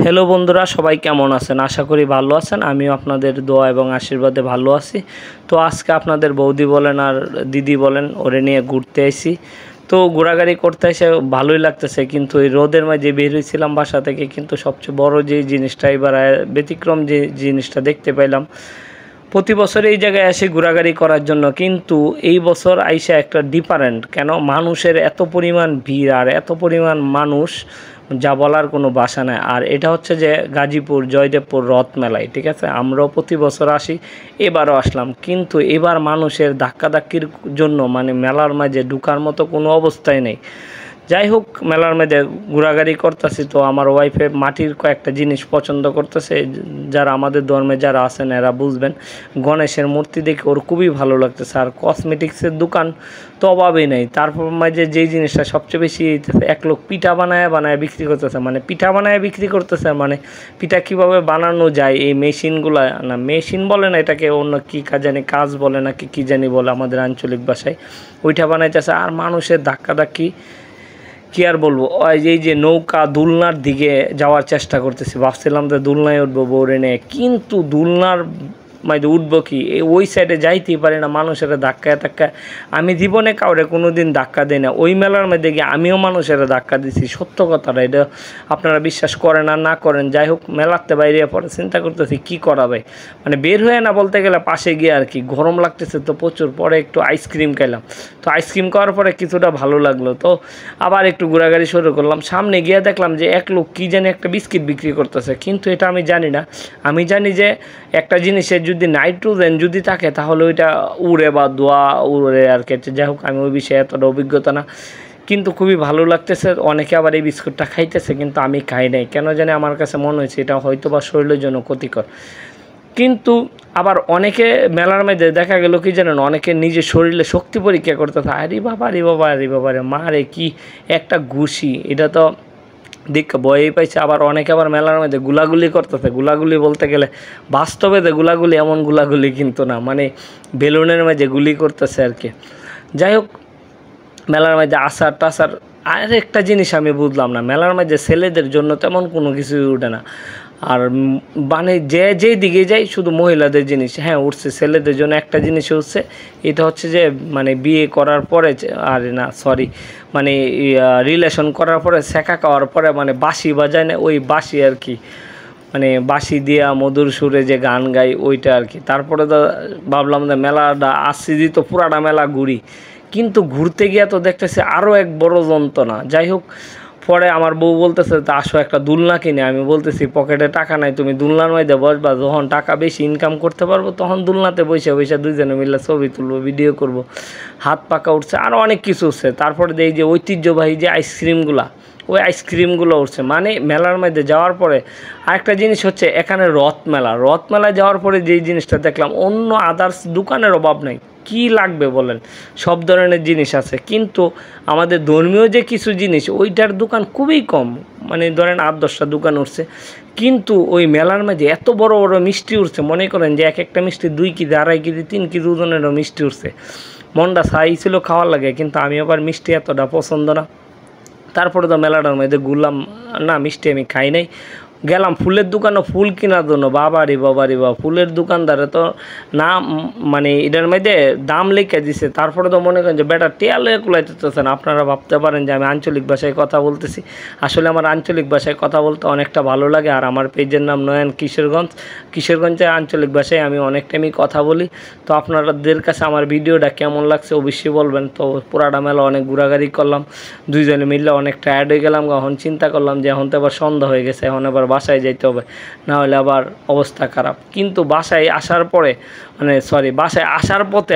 Hello বন্ধুরা, সবাই কেমন আছেন? আশা করি ভালো আছেন। আমিও আপনাদের দোয়া এবং আশীর্বাদে ভালো আছি। তো আজকে আপনাদের বৌদি বলেন আর দিদি বলেন ওরে নিয়ে ঘুরতে আইছি। তো ঘোরাঘুরি করতে এসে ভালোই লাগতেছে, কিন্তু এই রোদের মাঝে বের হয়েছিলাম বাসা থেকে, কিন্তু সবচেয়ে বড় যে জিনিসটা এবার ব্যতিক্রম যে জিনিসটা দেখতে পাইলাম, প্রতি বছর এই জায়গায় আসি ঘোরাঘুরি করার জন্য, কিন্তু এই বছর আইসা একটা ডিফারেন্ট। কেন মানুষের এত পরিমাণ ভিড় আর এত পরিমাণ মানুষ, যা বলার কোনো ভাষা নেই। আর এটা হচ্ছে যে গাজীপুর জয়দেবপুর রথ মেলায়, ঠিক আছে? আমরাও প্রতি বছর আসি, এবারও আসলাম, কিন্তু এবার মানুষের ধাক্কাধাক্কির জন্য মানে মেলার মাঝে ঢুকার মতো কোনো অবস্থাই নেই। যাই হোক, মেলার মধ্যে ঘোরাঘুরি করতেছি, তো আমার ওয়াইফে মাটির কয়েকটা জিনিস পছন্দ করতেছে। যারা আমাদের ধর্মে যারা আছেন এরা বুঝবেন, গণেশের মূর্তি দেখে ওর খুবই ভালো লাগতেছে। আর কসমেটিক্সের দোকান তো অভাবেই নেই। তারপর মাঝে যেই জিনিসটা সবচেয়ে বেশি এক লোক পিঠা বানায় বিক্রি করতেছে, মানে পিঠা বানায় বিক্রি করতেছে, মানে পিঠা কীভাবে বানানো যায় এই মেশিনগুলো, না মেশিন বলে না এটাকে, অন্য কী জানি কাজ বলে নাকি কী জানি বলে আমাদের আঞ্চলিক ভাষায়, ওইটা বানাইতেছে। আর মানুষের ধাক্কাধাক্কি কী আর বলবো, এই যে নৌকা দুলনার দিকে যাওয়ার চেষ্টা করতেছি, ভাবছিলাম যে দুলনায় উঠবো বউরে নিয়ে, কিন্তু দুলনার মানে উঠবো কি, ওই সাইডে যাইতেই পারি না, মানুষের ধাক্কায় ধাক্কায়। আমি জীবনে কাউরে কোনো দিন ধাক্কা দিই না, ওই মেলার মধ্যে গিয়ে আমিও মানুষের ধাক্কা দিছি। সত্য কথাটা, এটা আপনারা বিশ্বাস করেন আর না করেন। যাই হোক, মেলাতে বাইরে পরে চিন্তা করতেছি কী করা যায়, মানে বের হয়ে না বলতে গেলে পাশে গিয়ে আর কি, গরম লাগতেছে তো প্রচুর। পরে একটু আইসক্রিম খাইলাম, তো আইসক্রিম খাওয়ার পরে কিছুটা ভালো লাগলো, তো আবার একটু ঘোরাঘুরি শুরু করলাম। সামনে গিয়ে দেখলাম যে এক লোক কী জানি একটা বিস্কিট বিক্রি করতেছে, কিন্তু এটা আমি জানি না। আমি জানি যে একটা জিনিসের যদি নাইট্রোজেন যদি থাকে তাহলে ওইটা উড়ে বা ধোয়া উড়ে আর কি। যাই হোক, আমি ওই বিষয়ে এতটা অভিজ্ঞতা না, কিন্তু খুবই ভালো লাগতেছে। অনেকে আবার এই বিস্কুটটা খাইতেছে, কিন্তু আমি খাই নাই, কেন জানি আমার কাছে মনে হয়েছে এটা হয়তো বা শরীরের জন্য ক্ষতিকর। কিন্তু আবার অনেকে মেলার মধ্যে দেখা গেল কি জানেন, অনেকে নিজের শরীরে শক্তি পরীক্ষা করতে থাকে। আরে বাবা রে বাবা রে বাবা রে মারে কি একটা ঘুষি, এটা তো দীক্ষা বয়েই পাইছে। আবার অনেকে আবার মেলার মধ্যে গুলাগুলি করতেছে। গুলাগুলি বলতে গেলে বাস্তবে যে গুলাগুলি এমন গুলাগুলি কিন্তু না, মানে বেলুনের মাঝে গুলি করতেছে আর কি। যাই হোক, মেলার মধ্যে আচার টাচার। আর একটা জিনিস আমি বুঝলাম না, মেলার মধ্যে ছেলেদের জন্য তেমন কোনো কিছুই উঠে না। আর মানে যেই দিকে যাই শুধু মহিলাদের জিনিস, হ্যাঁ উঠছে, ছেলেদের জন্য একটা জিনিস উঠছে। এটা হচ্ছে যে মানে বিয়ে করার পরে, আরে না সরি, মানে রিলেশন করার পরে শেখা খাওয়ার পরে মানে বাঁশি বাজায় না, ওই বাঁশি আর কি, মানে বাঁশি দিয়া মধুর সুরে যে গান গাই ওইটা আর কি। তারপরে তো ভাবলাম যে মেলাটা আসছি দিত পুরাটা মেলা ঘুরি, কিন্তু ঘুরতে গিয়া তো দেখতেছি আরও এক বড় যন্ত্রণা। যাই হোক, পরে আমার বউ বলতেছে তা আসো একটা দুলনা কিনে। আমি বলতেছি পকেটে টাকা নাই, তুমি দুলনার মধ্যে বসবা, যখন টাকা বেশি ইনকাম করতে পারবো তখন দুলনাতে বসে বসে দুইজনে মিলে ছবি তুলবো, ভিডিও করব। হাত পাকা উঠছে, আরও অনেক কিছু উঠছে। তারপরে এই যে ঐতিহ্যবাহী যে আইসক্রিমগুলা, ওই আইসক্রিমগুলো উঠছে। মানে মেলার মধ্যে যাওয়ার পরে আরেকটা জিনিস হচ্ছে, এখানে রথ মেলায় যাওয়ার পরে যেই জিনিসটা দেখলাম, অন্য আদার্স দোকানের অভাব নাই। কি লাগবে বলেন, সব ধরনের জিনিস আছে, কিন্তু আমাদের ধর্মীয় যে কিছু জিনিস ওইটার দোকান খুবই কম। মানে ধরেন 8-10টা দোকান উঠছে, কিন্তু ওই মেলার মাঝে এত বড় বড় মিষ্টি উঠছে, মনে করেন যে এক একটা মিষ্টি 2 কেজি 2.5 কেজি 3 কেজি ওজনেরও মিষ্টি উঠছে। মনটা চাইছিল খাওয়ার লাগে, কিন্তু আমি আবার মিষ্টি এতটা পছন্দ না। তারপরে তো মেলাটার মধ্যে ঘুরলাম না, মিষ্টি আমি খাই নাই। গেলাম ফুলের দোকানে ফুল কেনার জন্য, বাবা রে বাবা, ফুলের দোকানদারে তো না মানে এটার মধ্যে দাম লিখে দিছে। তারপরে তো মনে করেন যে বেটা টেয়ালে কুলাইতেছেন। আপনারা ভাবতে পারেন যে আমি আঞ্চলিক ভাষায় কথা বলতেছি, আসলে আমার আঞ্চলিক ভাষায় কথা বলতে অনেকটা ভালো লাগে। আর আমার পেজের নাম নয়ন কিশোরগঞ্জে আঞ্চলিক ভাষায় আমি অনেক টাইমই কথা বলি। তো আপনাদের কাছে আমার ভিডিওটা কেমন লাগছে অবশ্যই বলবেন। তো পুরাটা মেলা অনেক ঘোরাঘুরি করলাম, দুইজনে মিললে অনেক টায়ার্ড হয়ে গেলাম। এখন চিন্তা করলাম যে এখন তো আবার সন্ধ্যা হয়ে গেছে, এখন আবার বাসায় যাইতে হবে, না হলে আবার অবস্থা খারাপ। কিন্তু বাসায় আসার পরে বাসায় আসার পথে